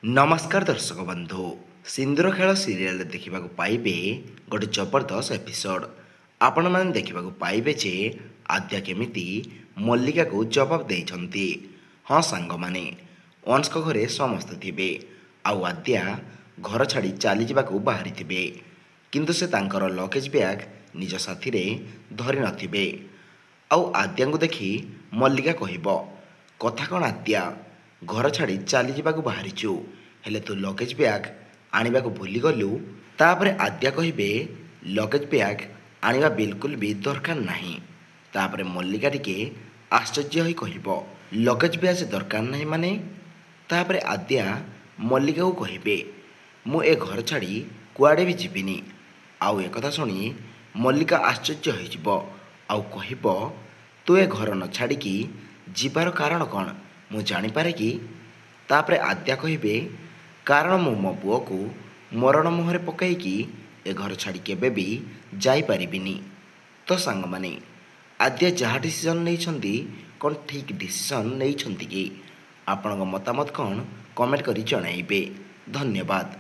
नमस्कार दर्शक बंधु सिंदूर खेल सीरियल देखा पाइबे गोटे जबरदस्त एपिसोड आपण मैंने देखा पाइबे जे आद्या केमिति मल्लिका को जवाब देइछंती। हाँ सांग माने अंश को घरे समस्त थिबे आउ आद्या घर छाड़ी चली जावाक बाहरी थिबे किंतु से तांकर लगेज बैग निज साथी रे धरि नथिबे। आउ आद्या को देखी मल्लिका कहिबो कथा कौन आद्या घर छाड़ी चली जावाक बाहरीचु हेले तू लगेज बैग आनिबा को भूली गलु। तापरे आद्या कहिबे लगेज बैग आनिबा बिल्कुल भी दरकार नहीं। तापरे मल्लिका टिके आश्चर्य होई कहिबो लगेज बैग दरकार नहीं माने। तापरे आद्या मल्लिका को कहिबे मु ए घर छाड़ी कुआडे भी जीविनी। आउ एक कथा सुनी मल्लिका आश्चर्य होइजिबो आउ कहिबो तू ए घर न छाड़िकी जीवार कारण कौन मु जानिपारे कि। तापरे आद्या कहिबे कारण मु मो पुओ को मरण मुहरे पकईकी ए घर छाड़ी केबे भी जाई परिबिनी। तो सांग माने आद्या जहाँ डिसीजन नहीं कौन ठीक डिसीजन नहीं कि आपन मतामत कौन कमेंट करी जणाइबे। धन्यवाद।